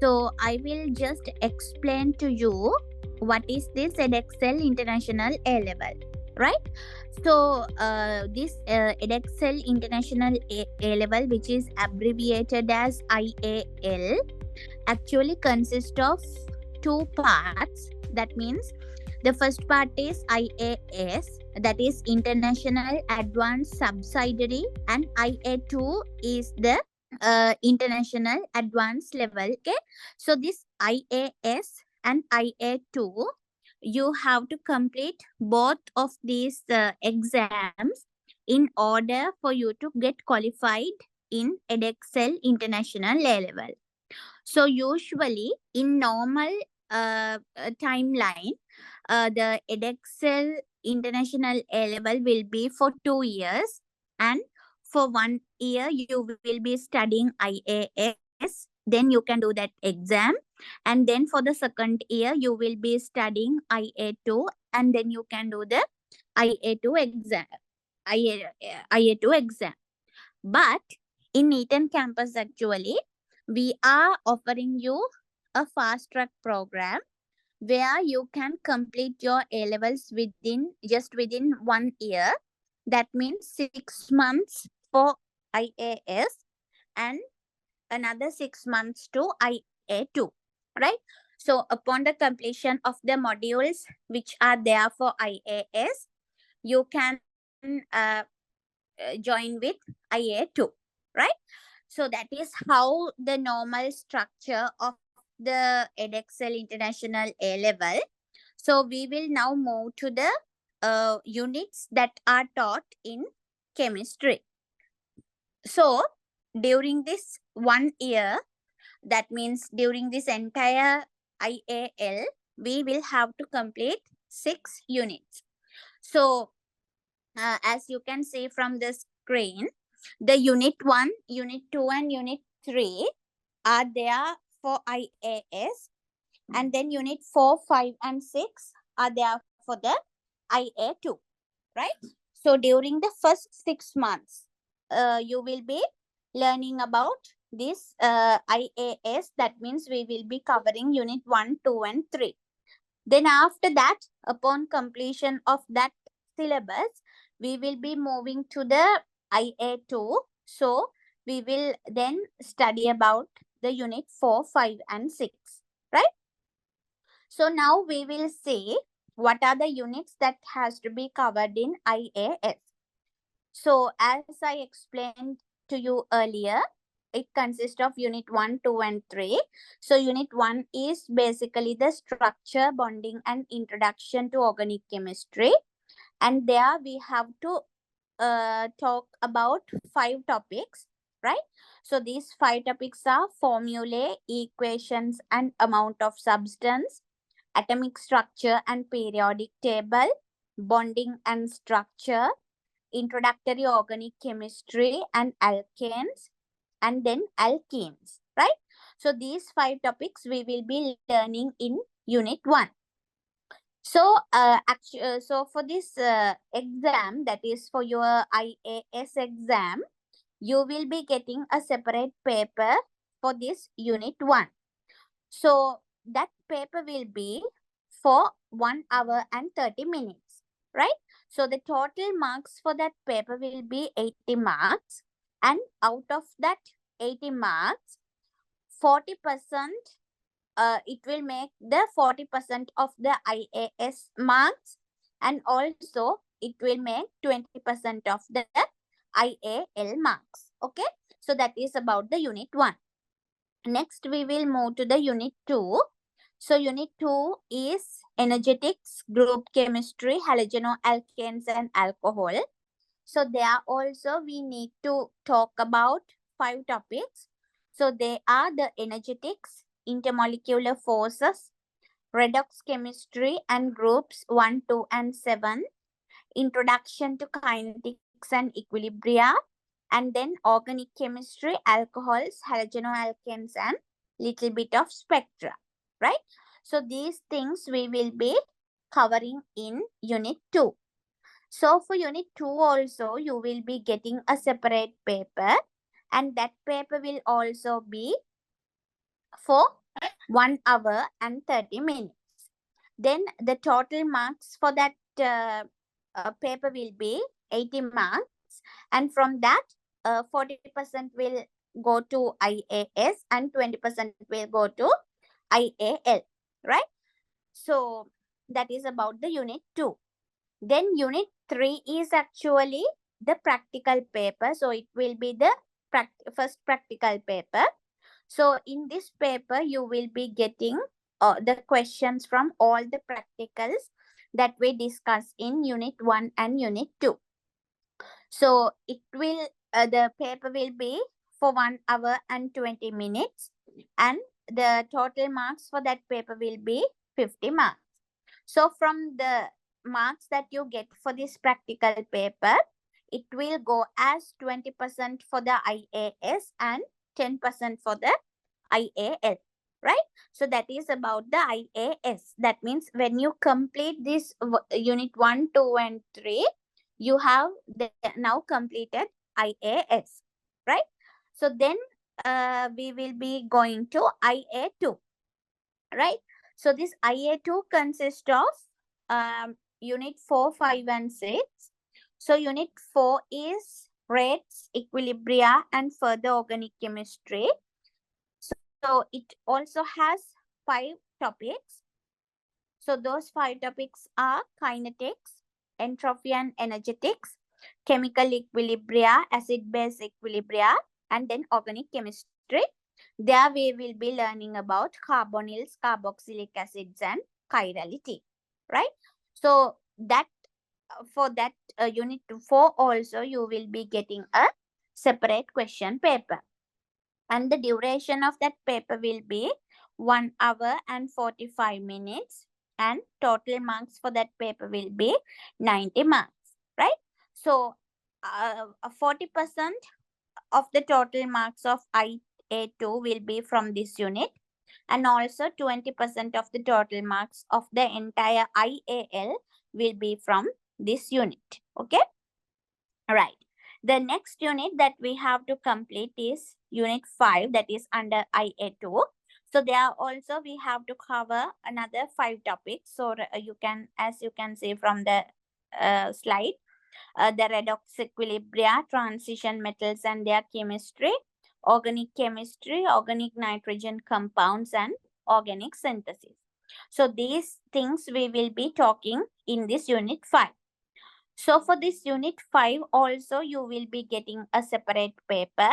So I will just explain to you what is this Edexcel International A level, right? So this Edexcel International A level, which is abbreviated as IAL, actually consists of two parts. That means the first part is IAS, that is International Advanced Subsidiary, and IA2 is the international advanced level. Okay, so this IAS and IA2, you have to complete both of these exams in order for you to get qualified in Edexcel International A level. So usually in normal timeline, the Edexcel International A level will be for 2 years, and for 1 year you will be studying IAS. Then you can do that exam, and then for the second year you will be studying IA2, and then you can do the IA2 exam. IA2 exam. But in Eton Campus, actually, we are offering you a fast track program where you can complete your A levels within 1 year. That means 6 months for IAS and another 6 months to IA2, right? So upon the completion of the modules which are there for IAS, you can join with IA2, right? So that is how the normal structure of the Edexcel International A level. So we will now move to the units that are taught in chemistry. So during this 1 year, that means during this entire IAL, we will have to complete 6 units. So as you can see from the screen, the unit 1, unit 2, and unit 3 are there for IAS, and then unit 4, 5, and 6 are there for the IA2, right? So during the first 6 months, you will be learning about this IAS. That means we will be covering unit 1, 2, and 3. Then after that, upon completion of that syllabus, we will be moving to the IA2. So we will then study about the unit 4, 5, and 6, right? So now we will see what are the units that has to be covered in IAS. So as I explained to you earlier, it consists of unit 1, 2, and 3. So unit 1 is basically the structure, bonding, and introduction to organic chemistry. And there we have to talk about 5 topics, right? So these 5 topics are formulae, equations, and amount of substance, atomic structure and periodic table, bonding and structure, introductory organic chemistry and alkanes, and then alkenes, right? So these 5 topics we will be learning in unit 1. So so for this exam, that is for your IAS exam, you will be getting a separate paper for this unit 1. So that paper will be for 1 hour and 30 minutes, right? So the total marks for that paper will be 80 marks. And out of that 80 marks, 40%, it will make the 40% of the IAS marks, and also it will make 20% of the IAL marks. Okay, so that is about the unit 1. Next, we will move to the unit 2. So unit 2 is energetics, group chemistry, halogenoalkanes, and alcohol. So there also we need to talk about 5 topics. So they are the energetics, intermolecular forces, redox chemistry and groups 1, 2, and 7, introduction to kinetics and equilibria, and then organic chemistry, alcohols, halogenoalkanes, and little bit of spectra, right? So these things we will be covering in unit 2. So for unit 2 also, you will be getting a separate paper, and that paper will also be for 1 hour and 30 minutes. Then the total marks for that paper will be 80 marks, and from that 40% will go to IAS and 20% will go to IAL, right? So that is about the unit 2. Then unit 3 is actually the practical paper. So it will be the first practical paper. So in this paper, you will be getting the questions from all the practicals that we discuss in unit 1 and unit 2. So it will, the paper will be for 1 hour and 20 minutes, and the total marks for that paper will be 50 marks. So from the marks that you get for this practical paper, it will go as 20% for the IAS and 10% for the IAL, right? So that is about the IAS. That means when you complete this unit 1, 2 and 3, you have now completed IAS, right? So then we will be going to IA2, right? So this IA2 consists of unit 4, 5 and 6. So unit 4 is rates, equilibria and further organic chemistry. So it also has 5 topics. So those 5 topics are kinetics, entropy and energetics, chemical equilibria, acid-base equilibria, and then organic chemistry. There we will be learning about carbonyls, carboxylic acids, and chirality, right? So that for that unit 4 also you will be getting a separate question paper. And the duration of that paper will be 1 hour and 45 minutes, and total marks for that paper will be 90 marks, right? So 40% of the total marks of IA2 will be from this unit, and also 20% of the total marks of the entire IAL will be from this unit. Okay, right. The next unit that we have to complete is unit 5, that is under IA2. So there also we have to cover another 5 topics. So you can, as you can see from the slide, the redox equilibria, transition metals and their chemistry, organic chemistry, organic nitrogen compounds, and organic synthesis. So these things we will be talking in this unit 5. So for this unit 5 also you will be getting a separate paper.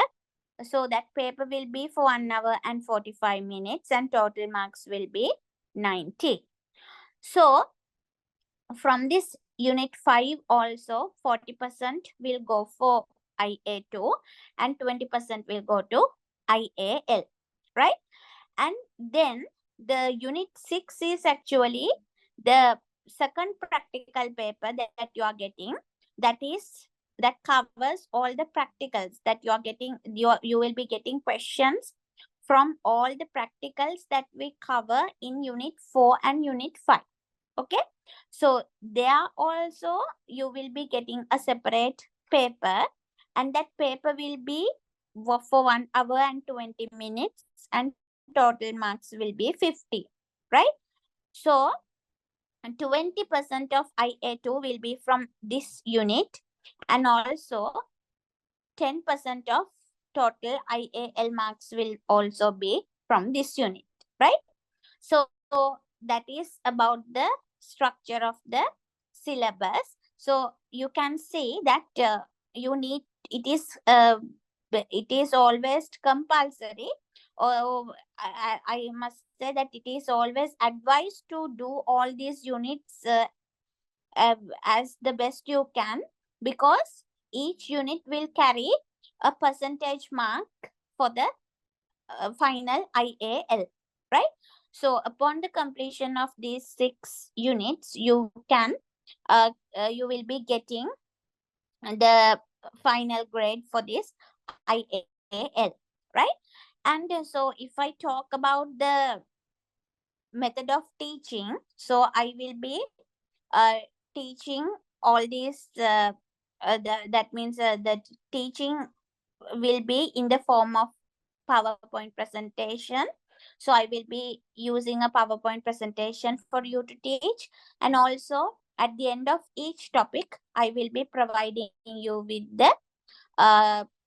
So that paper will be for 1 hour and 45 minutes, and total marks will be 90. So from this unit 5 also 40% will go for IA2 and 20% will go to IAL, right? And then the unit 6 is actually the second practical paper that you are getting, that covers all the practicals that you are getting. You will be getting questions from all the practicals that we cover in unit 4 and unit 5. Okay, so there also you will be getting a separate paper, and that paper will be for 1 hour and 20 minutes, and total marks will be 50, right? So 20% of IA2 will be from this unit, and also 10% of total IAL marks will also be from this unit, right? So that is about the structure of the syllabus. So you can see that you need, it is always compulsory, or I must say that it is always advised to do all these units as the best you can, because each unit will carry a percentage mark for the final IAL, right? So upon the completion of these 6 units, you will be getting the final grade for this IAL, right? And so if I talk about the method of teaching, so I will be teaching all these, that means the teaching will be in the form of PowerPoint presentation. So I will be using a PowerPoint presentation for you to teach. And also at the end of each topic, I will be providing you with the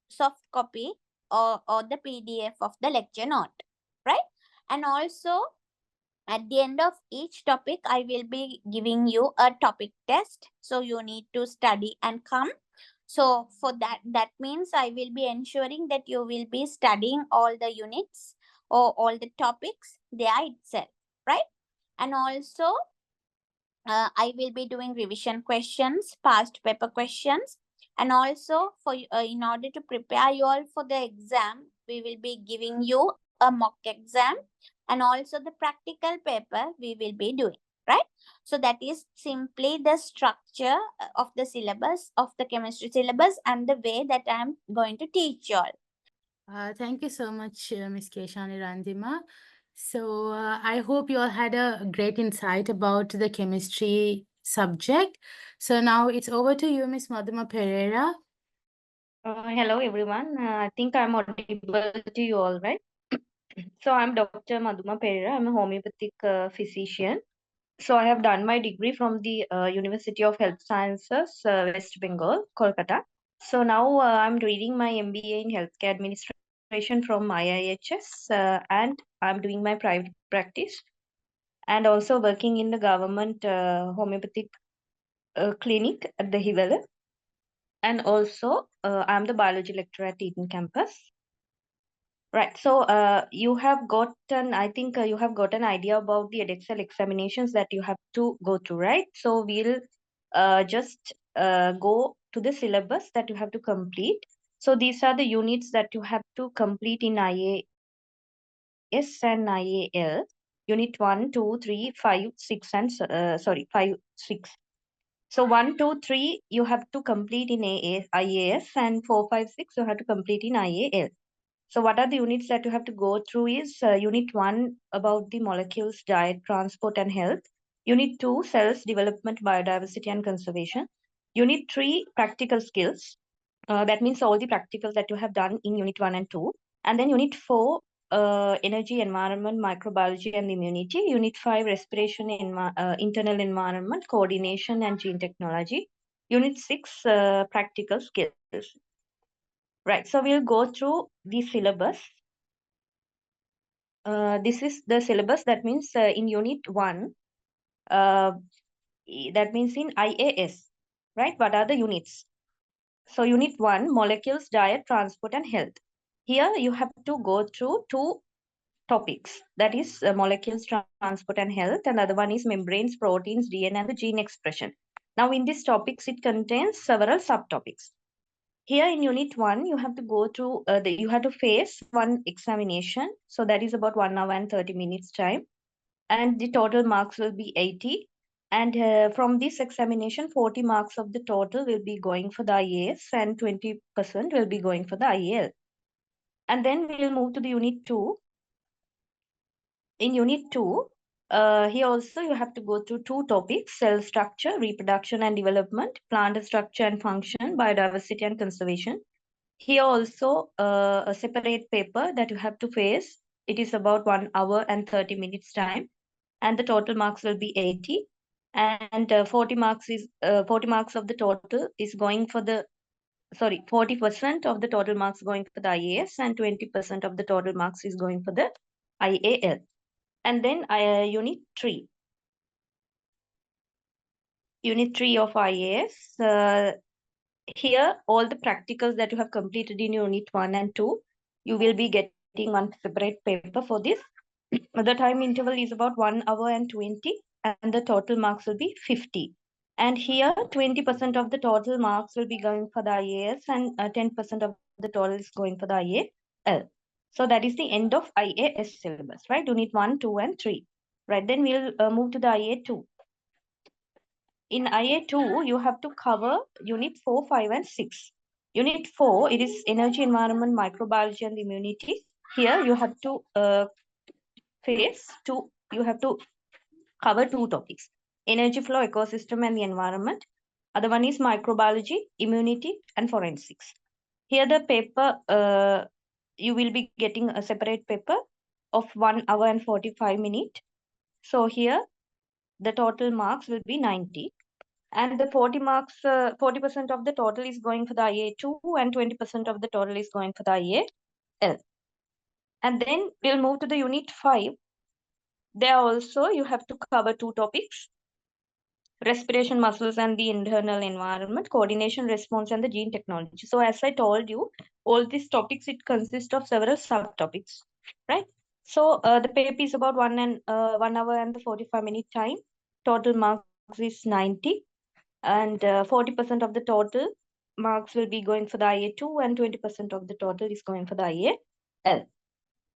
soft copy or the PDF of the lecture note, right? And also at the end of each topic, I will be giving you a topic test. So you need to study and come. So for that means I will be ensuring that you will be studying all the units or all the topics there itself, right? And also I will be doing revision questions, past paper questions, and also for in order to prepare you all for the exam, we will be giving you a mock exam, and also the practical paper we will be doing, right? So that is simply the structure of the syllabus of the chemistry syllabus and the way that I am going to teach you all. Thank you so much, Ms. Keshani Randima. So I hope you all had a great insight about the chemistry subject. So now it's over to you, Ms. Madhuma Pereira. Hello everyone. I think I'm audible to you all, right? So I'm Dr. Madhuma Pereira. I'm a homeopathic physician. So I have done my degree from the University of Health Sciences, West Bengal, Kolkata. So now I'm doing my MBA in Healthcare Administration from IIHS, and I'm doing my private practice and also working in the government homeopathic clinic at the Hivela. And also I'm the biology lecturer at Eton Campus. Right. So you have got I think you have got an idea about the Edexcel examinations that you have to go through, right? So we'll just go to the syllabus that you have to complete. So these are the units that you have to complete in IAS and IAL. Unit 1, 2, 3, 5, 6, and 5, 6. So 1, 2, 3 you have to complete in IAS, and 4, 5, 6 you have to complete in IAL. So what are the units that you have to go through is unit 1 about the molecules, diet, transport and health. Unit 2, cells, development, biodiversity and conservation. Unit 3, practical skills. That means all the practicals that you have done in unit 1 and 2. And then unit 4, energy, environment, microbiology and immunity. Unit 5, respiration, internal environment, coordination and gene technology. Unit 6, practical skills. Right, so we'll go through the syllabus. This is the syllabus. That means in unit 1, uh, that means in IAS, right? What are the units? So unit 1, molecules, diet, transport and health. Here you have to go through 2 topics. That is molecules, transport and health. And the other one is membranes, proteins, DNA and the gene expression. Now in these topics, it contains several subtopics. Here in unit 1, you have to go through, you have to face one examination. So that is about 1 hour and 30 minutes time. And the total marks will be 80. And from this examination, 40 marks of the total will be going for the IAS and 20% will be going for the IAL. And then we'll move to the unit 2. In unit 2, here also you have to go through 2 topics: cell structure, reproduction and development, plant structure and function, biodiversity and conservation. Here also a separate paper that you have to face. It is about 1 hour and 30 minutes time, and the total marks will be 80. And 40 marks of the total is going for the 40% of the total marks going for the IAS, and 20% of the total marks is going for the IAL. And then unit 3. Unit 3 of IAS. Here, all the practicals that you have completed in unit 1 and 2, you will be getting one separate paper for this. The time interval is about 1 hour and 20, and the total marks will be 50. And here, 20% of the total marks will be going for the IAS, and 10% of the total is going for the IAL. So that is the end of IAS syllabus, right? Unit 1, 2, and 3. Right, then we'll move to the IA2. In IA2, you have to cover unit 4, 5, and 6. Unit 4, it is energy, environment, microbiology, and immunity. Here you have to you have to cover 2 topics: energy flow, ecosystem, and the environment. Other one is microbiology, immunity, and forensics. Here the paper, you will be getting a separate paper. of 1 hour and 45 minutes. So here the total marks will be 90. And the 40% of the total is going for the IA2 and 20% of the total is going for the IEL. And then we'll move to the unit 5. There also you have to cover 2 topics: respiration muscles and the internal environment, coordination response, and the gene technology. So as I told you, all these topics, it consists of several subtopics, right? So the paper is about 1 hour and the 45 minute time. Total marks is 90, and 40% of the total marks will be going for the IA2 and 20% of the total is going for the IEL.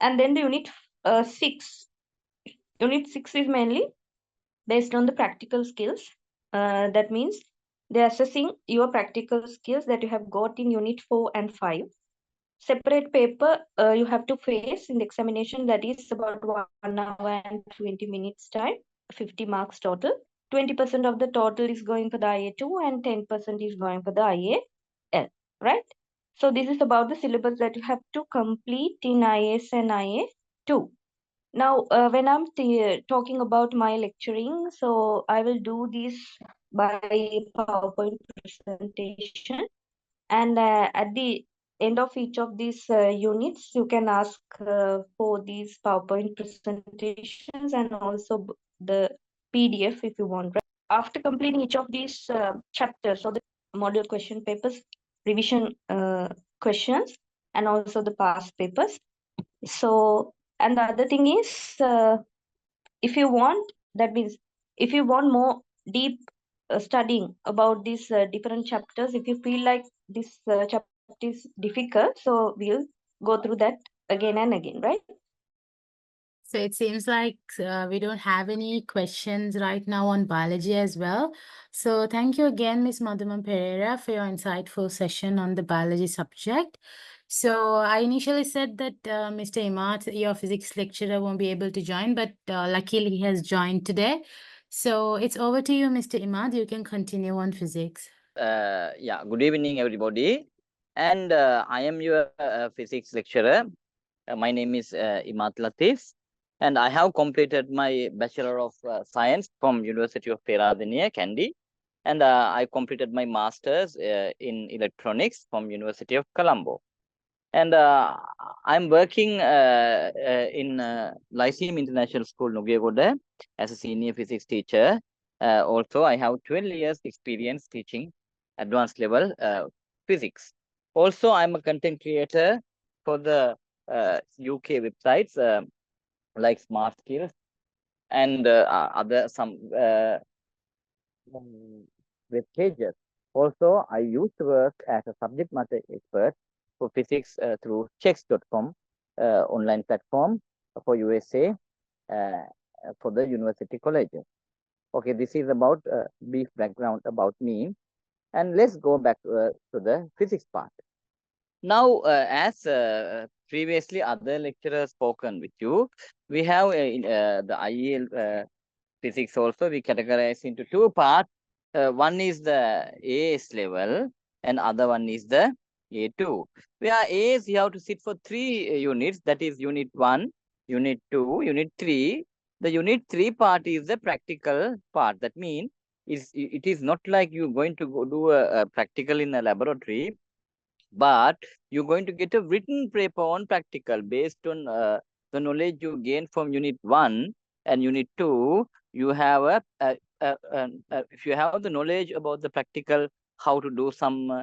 And then the unit 6. Unit 6 is mainly based on the practical skills. That means they're assessing your practical skills that you have got in unit 4 and 5. Separate paper you have to face in the examination, that is about 1 hour and 20 minutes time, 50 marks total. 20% of the total is going for the IA2 and 10% is going for the IAL, right? So this is about the syllabus that you have to complete in IAS and IA2. Now, when I'm talking about my lecturing, so I will do this by PowerPoint presentation. And at the end of each of these units, you can ask for these PowerPoint presentations and also the PDF if you want. Right? After completing each of these chapters, or the model question papers, revision questions, and also the past papers. So, and the other thing is, if you want, that means if you want more deep studying about these different chapters, if you feel like this chapter is difficult, so we'll go through that again and again, right? So it seems like we don't have any questions right now on biology as well. So thank you again, Ms. Madhuman Pereira, for your insightful session on the biology subject. So I initially said that Mr. Imad, your physics lecturer, won't be able to join, but luckily he has joined today. So it's over to you, Mr. Imad. You can continue on physics. Yeah, good evening, everybody. And I am your physics lecturer. My name is Imad Latif. And I have completed my Bachelor of Science from University of Peradeniya, Kandy. And I completed my Master's in Electronics from University of Colombo. And I'm working in Lyceum International School, Nugegoda, as a senior physics teacher. Also, I have 12 years experience teaching advanced level physics. Also, I'm a content creator for the UK websites like Smart Skills and other some web pages. Also, I used to work as a subject matter expert for physics through checks.com online platform for USA for the university colleges. Okay, this is about brief background about me. And let's go back to the physics part. Now, as previously other lecturers spoken with you, we have the IEL physics also, we categorize into 2 parts. One is the AS level and other one is the A2. Where AS you have to sit for 3 units, that is unit 1, unit 2, unit 3. The unit 3 part is the practical part. That means it is not like you're going to go do a practical in a laboratory, but you're going to get a written paper on practical based on the knowledge you gain from unit 1 and unit 2. You have if you have the knowledge about the practical, how to do some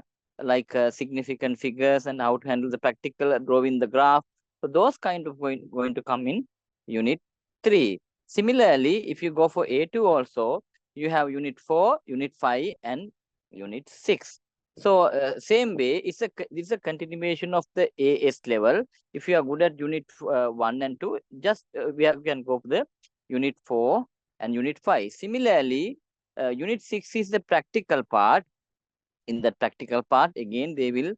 significant figures and how to handle the practical drawing the graph. So those kind of going to come in unit 3. Similarly, if you go for A2 also, you have unit 4, unit 5 and unit 6. So same way, it's a continuation of the AS level. If you are good at unit 1 and 2, just we can go for the unit 4 and unit 5. Similarly, unit 6 is the practical part. In the practical part, again, they will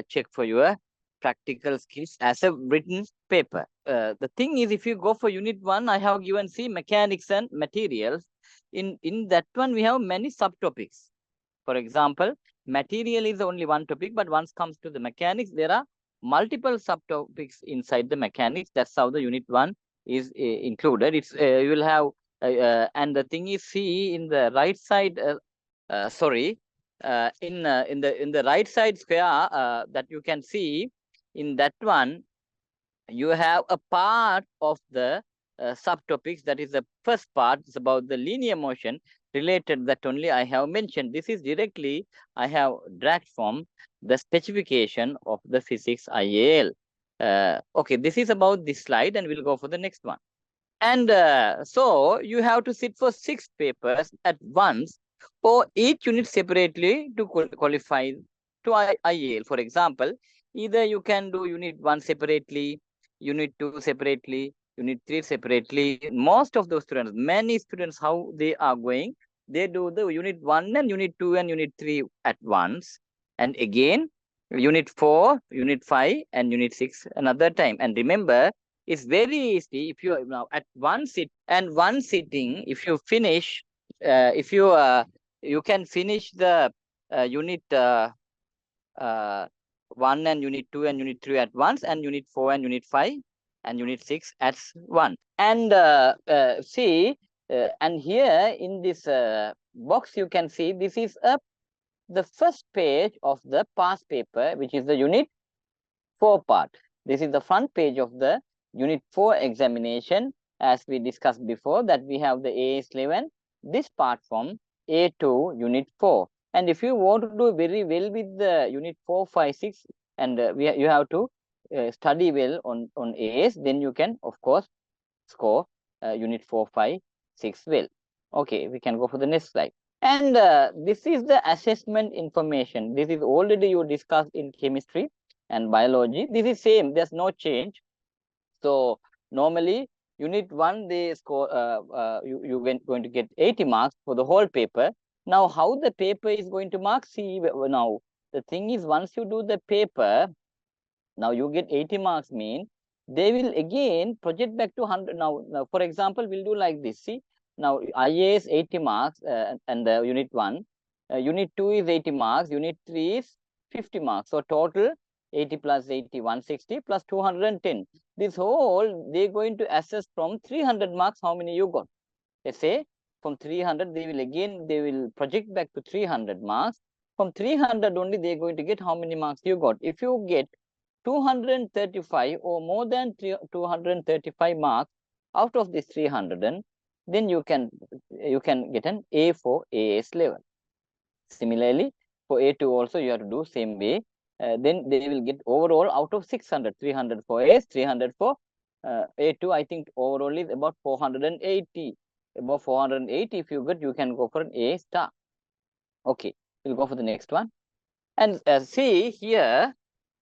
check for your practical skills as a written paper. The thing is, if you go for unit 1, I have given mechanics and materials. In that one, we have many subtopics. For example, material is only one topic, but once comes to the mechanics, there are multiple subtopics inside the mechanics. That's how the unit 1 is included. It's you will have and the thing is, see in the right side, in the right side square that you can see, in that one you have a part of the subtopics. That is the first part. It's about the linear motion related, that only I have mentioned. This is directly I have dragged from the specification of the physics IAL. Okay, this is about this slide, and we'll go for the next one. And so you have to sit for 6 papers at once, or each unit separately to qualify to IEL. For example, either you can do unit 1 separately, unit 2 separately, unit 3 separately. Most of those students, many students, how they are going, they do the unit 1 and unit 2 and unit 3 at once. And again, unit 4, unit 5 and unit 6 another time. And remember, it's very easy if you now at one sitting, if you finish, if you you can finish the unit 1 and unit 2 and unit 3 at once, and unit 4 and unit 5 and unit 6 at one. And see, and here in this box you can see this is the first page of the past paper, which is the unit 4 part. This is the front page of the unit 4 examination, as we discussed before, that we have the AS11, this part from A2 unit 4. And if you want to do very well with the unit 4, 5, 6, and you have to study well on AS, then you can, of course, score unit 4, 5, 6 well. Okay, we can go for the next slide. And this is the assessment information. This is already you discussed in chemistry and biology. This is same, there's no change. So normally unit 1 they score you going to get 80 marks for the whole paper. Now how the paper is going to mark, see, now the thing is, once you do the paper, now you get 80 marks, mean they will again project back to 100. Now for example, we'll do like this. See, now IAS 80 marks and the unit 1, unit 2 is 80 marks, unit 3 is 50 marks. So total 80 plus 80, 160 plus 210. This whole, they're going to assess from 300 marks, how many you got. Let's say from 300, they will project back to 300 marks. From 300 only, they're going to get how many marks you got. If you get 235 or more than 235 marks out of this 300, then you can get an A for AS level. Similarly, for A2 also you have to do same way. Then they will get overall out of 600, 300 for AS, 300 for A2. I think overall is about 480. About 480, if you get, you can go for an A star. Okay, we'll go for the next one. And see here,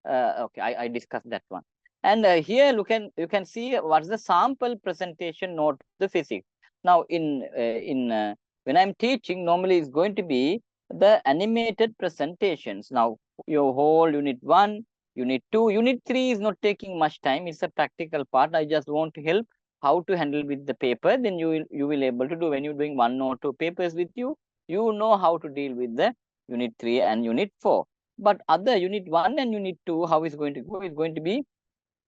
okay, I discussed that one. And here you can see what's the sample presentation note, the physics. Now when I'm teaching, normally it's going to be the animated presentations. Now your whole unit 1, unit 2, unit 3 is not taking much time. It's a practical part. I just want to help how to handle with the paper. Then you will able to do, when you're doing 1 or 2 papers with you, you know how to deal with the unit 3 and unit 4. But other unit 1 and unit 2, how is going to go? It's going to be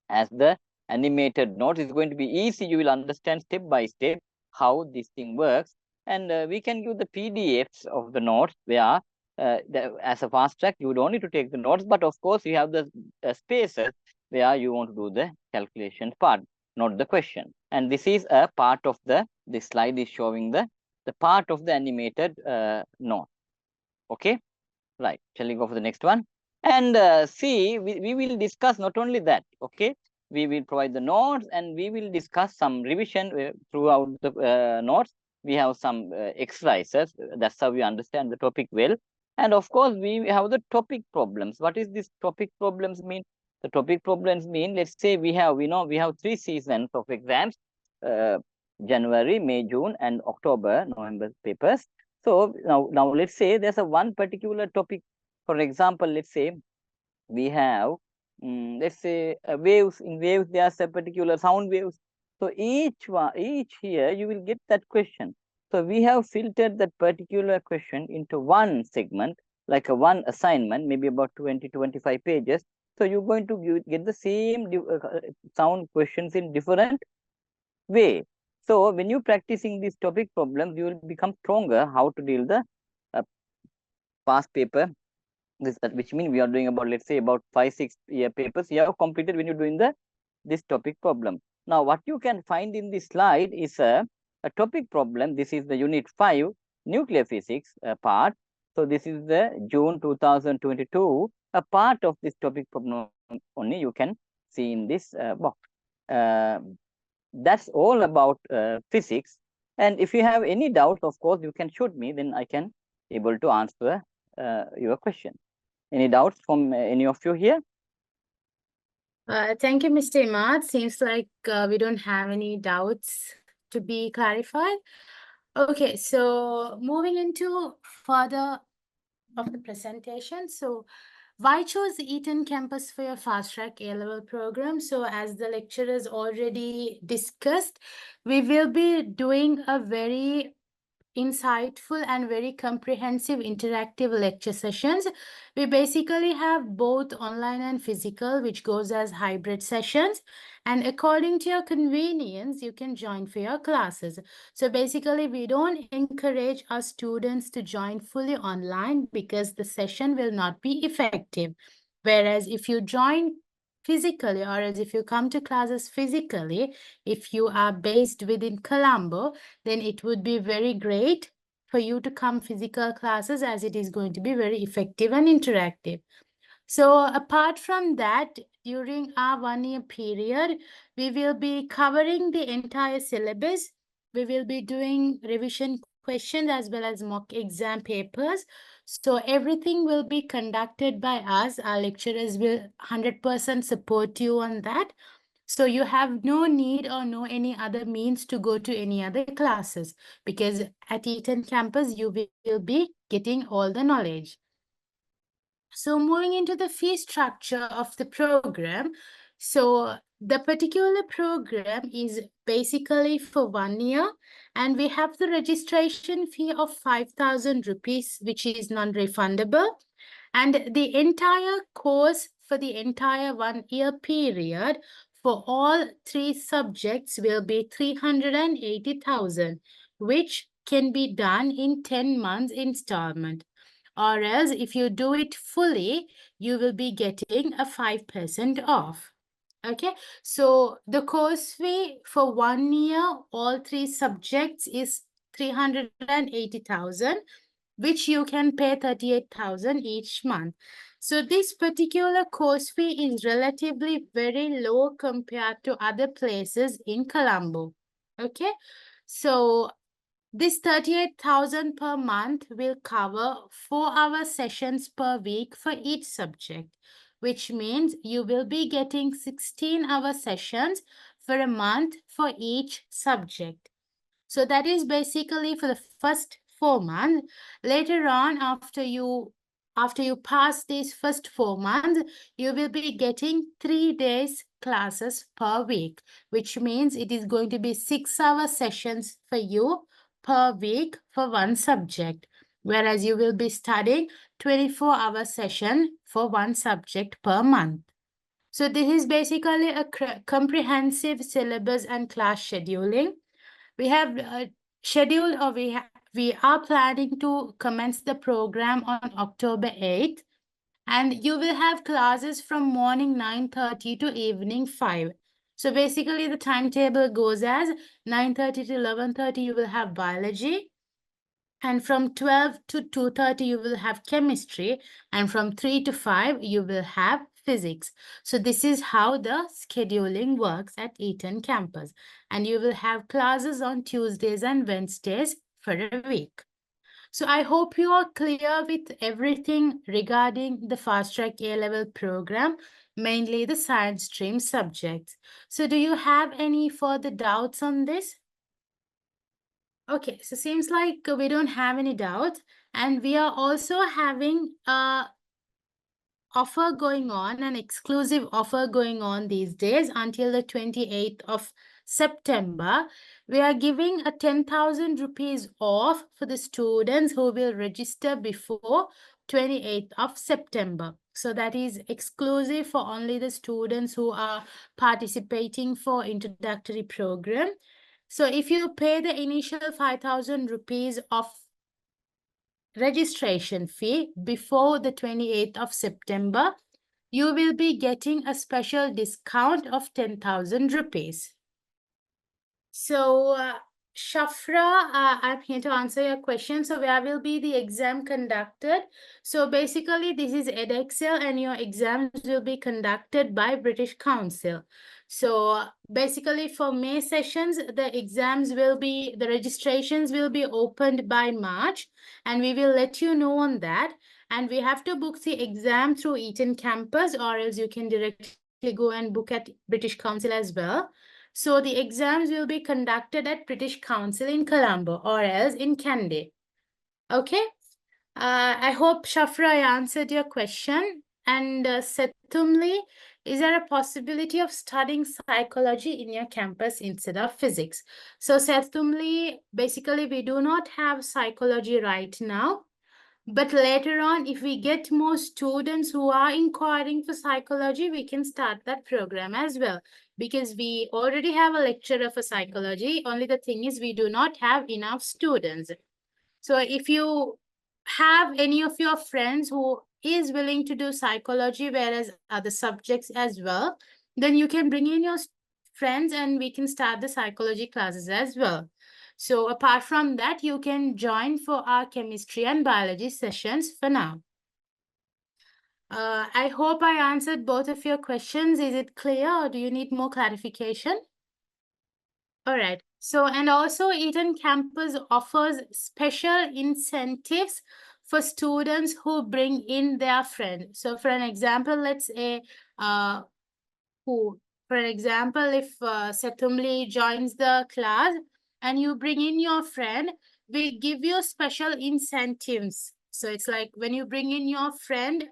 as the animated notes. Is going to be easy. You will understand step by step how this thing works. And we can give the PDFs of the notes where as a fast track, you don't need to take the notes. But of course, you have the spaces where you want to do the calculation part, not the question. And this is a part of this slide is showing the part of the animated note. Okay. Right, shall we go for the next one? And see, we will discuss not only that, okay? We will provide the notes and we will discuss some revision throughout the notes. We have some exercises. That's how we understand the topic well. And of course, we have the topic problems. What is this topic problems mean? The topic problems mean, let's say we have 3 seasons of exams, January, May, June, and October, November papers. So now let's say there's a one particular topic. For example, let's say we have, let's say waves. In waves, there's a particular sound waves. So each here you will get that question. So we have filtered that particular question into one segment, like a one assignment, maybe about 20-25 pages. So you're going to get the same sound questions in different way. So when you're practicing these topic problems, you will become stronger how to deal the past paper. Which means we are doing about, let's say, about 5-6 year papers you have completed when you're doing this topic problem. Now what you can find in this slide is a topic problem. This is the unit 5 nuclear physics part. So this is the June 2022. A part of this topic problem only you can see in this box. That's all about physics. And if you have any doubts, of course you can shoot me, then I can able to answer your question. Any doubts from any of you here? Thank you, Mr. Imad. Seems like we don't have any doubts to be clarified. Okay, so moving into further of the presentation. So why choose Eton Campus for your fast track A-level program? So as the lecturers already discussed, we will be doing a very insightful and very comprehensive interactive lecture sessions. We basically have both online and physical, which goes as hybrid sessions. And according to your convenience, you can join for your classes. So basically, we don't encourage our students to join fully online because the session will not be effective. Whereas if you join physically, or as if you come to classes physically, if you are based within Colombo, then it would be very great for you to come physical classes, as it is going to be very effective and interactive. So apart from that, during our 1-year period, we will be covering the entire syllabus. We will be doing revision questions as well as mock exam papers. So everything will be conducted by us. Our lecturers will 100% support you on that. So you have no need or no any other means to go to any other classes, because at Eton Campus, you will be getting all the knowledge. So moving into the fee structure of the program. So the particular program is basically for 1 year, and we have the registration fee of 5,000 rupees, which is non-refundable. And the entire course for the entire 1-year period for all 3 subjects will be 380,000, which can be done in 10 months installment. Or else, if you do it fully, you will be getting a 5% off. Okay, so the course fee for 1 year, all 3 subjects is 380,000, which you can pay 38,000 each month. So this particular course fee is relatively very low compared to other places in Colombo. Okay, so this 38,000 per month will cover 4-hour sessions per week for each subject, which means you will be getting 16-hour sessions for a month for each subject. So that is basically for the first 4 months. Later on, after you pass these first 4 months, you will be getting 3 days classes per week, which means it is going to be 6-hour sessions for you per week for one subject, whereas you will be studying 24-hour session for one subject per month. So this is basically a comprehensive syllabus and class scheduling. We have scheduled, or we are planning to commence the program on October 8th, and you will have classes from morning 9:30 to evening 5. So basically the timetable goes as 9:30 to 11:30 you will have biology, and from 12 to 2:30 you will have chemistry, and from 3 to 5 you will have physics. So this is how the scheduling works at Eton Campus, and you will have classes on Tuesdays and Wednesdays for a week. So I hope you are clear with everything regarding the Fast Track A-Level program, mainly the science stream subjects. So do you have any further doubts on this? Okay, so seems like we don't have any doubt, and we are also having a offer going on, an exclusive offer going on these days until the 28th of September. We are giving a 10,000 rupees off for the students who will register before 28th of September. So that is exclusive for only the students who are participating for introductory program. So if you pay the initial 5,000 rupees of registration fee before the 28th of September, you will be getting a special discount of 10,000 rupees. So, Shafra, I'm here to answer your question. So, where will be the exam conducted? So, basically, this is Edexcel, and your exams will be conducted by British Council. So, basically, for May sessions, the registrations will be opened by March, and we will let you know on that. And we have to book the exam through Eton Campus, or else you can directly go and book at British Council as well. So the exams will be conducted at British Council in Colombo or else in Kandy. Okay. I hope, Shafra, I answered your question. And Setumli, is there a possibility of studying psychology in your campus instead of physics? So Setumli, basically, we do not have psychology right now. But later on, if we get more students who are inquiring for psychology, we can start that program as well. Because we already have a lecturer for psychology. Only the thing is we do not have enough students. So if you have any of your friends who is willing to do psychology, whereas other subjects as well, then you can bring in your friends and we can start the psychology classes as well. So apart from that, you can join for our chemistry and biology sessions for now. I hope I answered both of your questions. Is it clear or do you need more clarification? All right. So, and also Eton Campus offers special incentives for students who bring in their friend. So for an example, let's say, for example, if Setumli joins the class and you bring in your friend, we give you special incentives. So it's like when you bring in your friend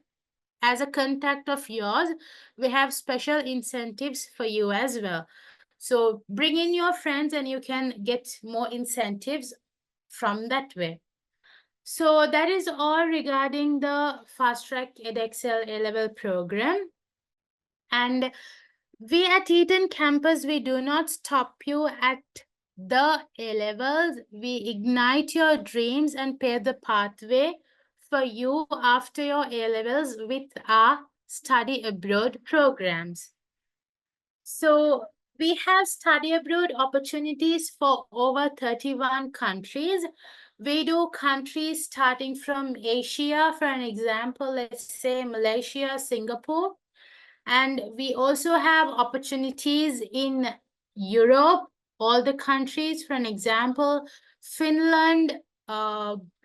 as a contact of yours, we have special incentives for you as well. So bring in your friends and you can get more incentives from that way. So that is all regarding the Fast Track Edexcel A-Level program. And we at Eton Campus, we do not stop you at the A-Levels. We ignite your dreams and pave the pathway for you after your A-Levels with our study abroad programs. So we have study abroad opportunities for over 31 countries. We do countries starting from Asia, for an example, let's say Malaysia, Singapore. And we also have opportunities in Europe, all the countries, for an example, Finland,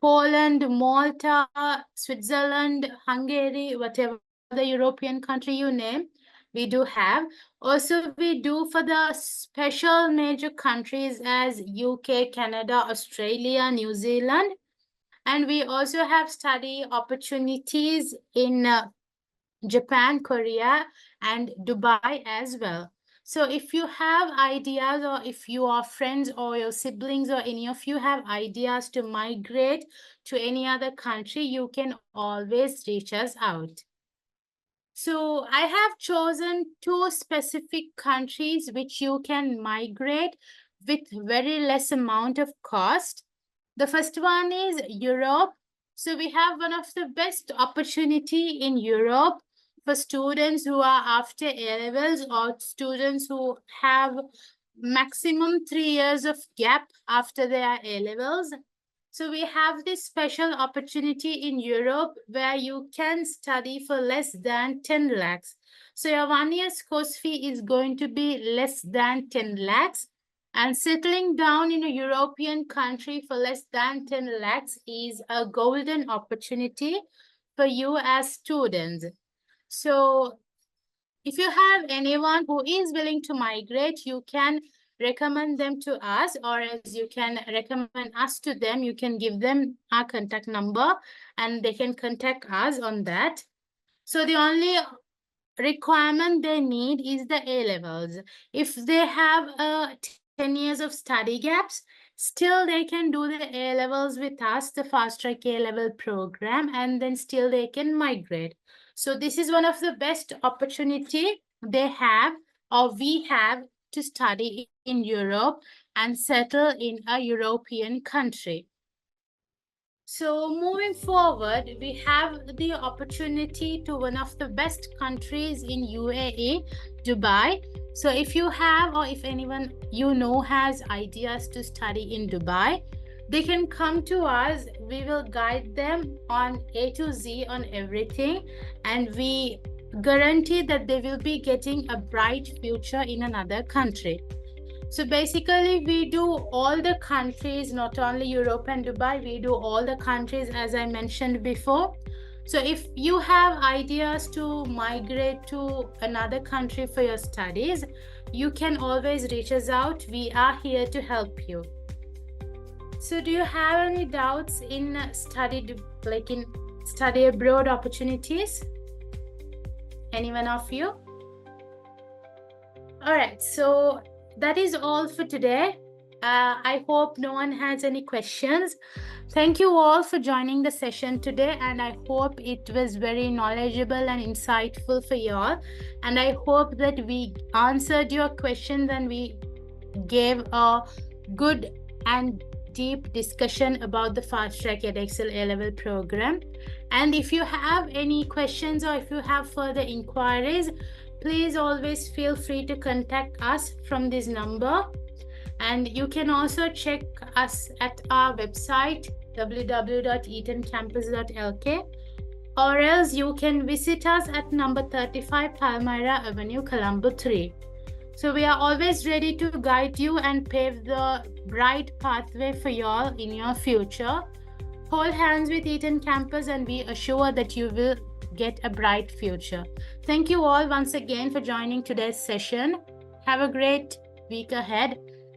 Poland, Malta, Switzerland, Hungary, whatever the European country you name, we do have. Also, we do for the special major countries as UK, Canada, Australia, New Zealand. And we also have study opportunities in Japan, Korea, and Dubai as well. So if you have ideas, or if you are friends or your siblings or any of you have ideas to migrate to any other country, you can always reach us out. So I have chosen 2 specific countries which you can migrate with very less amount of cost. The first one is Europe. So we have one of the best opportunity in Europe for students who are after A-Levels or students who have maximum 3 years of gap after their A-Levels. So we have this special opportunity in Europe where you can study for less than 10 lakhs. So your 1 year's course fee is going to be less than 10 lakhs. And settling down in a European country for less than 10 lakhs is a golden opportunity for you as students. So if you have anyone who is willing to migrate, you can recommend them to us, or as you can recommend us to them. You can give them our contact number and they can contact us on that. So the only requirement they need is the A-Levels. If they have 10 years of study gaps, still they can do the A-levels with us, the fast track A-level program, and then still they can migrate. So this is one of the best opportunity they have, or we have, to study in Europe and settle in a European country. So moving forward, we have the opportunity to one of the best countries in UAE, Dubai. So if you have, or if anyone you know has ideas to study in Dubai, they can come to us. We will guide them on A to Z on everything, and we guarantee that they will be getting a bright future in another country. So basically, we do all the countries, not only Europe and Dubai, we do all the countries as I mentioned before. So if you have ideas to migrate to another country for your studies, you can always reach us out. We are here to help you. So do you have any doubts in study abroad opportunities? Anyone of you? All right, so that is all for today. I hope no one has any questions. Thank you all for joining the session today, and I hope it was very knowledgeable and insightful for you all. And I hope that we answered your questions and we gave a good and deep discussion about the Fast Track Edexcel A-Level program. And if you have any questions or if you have further inquiries, please always feel free to contact us from this number. And you can also check us at our website, www.etoncampus.lk, or else you can visit us at number 35 Palmyra Avenue, Colombo 3. So we are always ready to guide you and pave the bright pathway for you all in your future. Hold hands with Eton Campus and be assured that you will get a bright future. Thank you all once again for joining today's session. Have a great week ahead.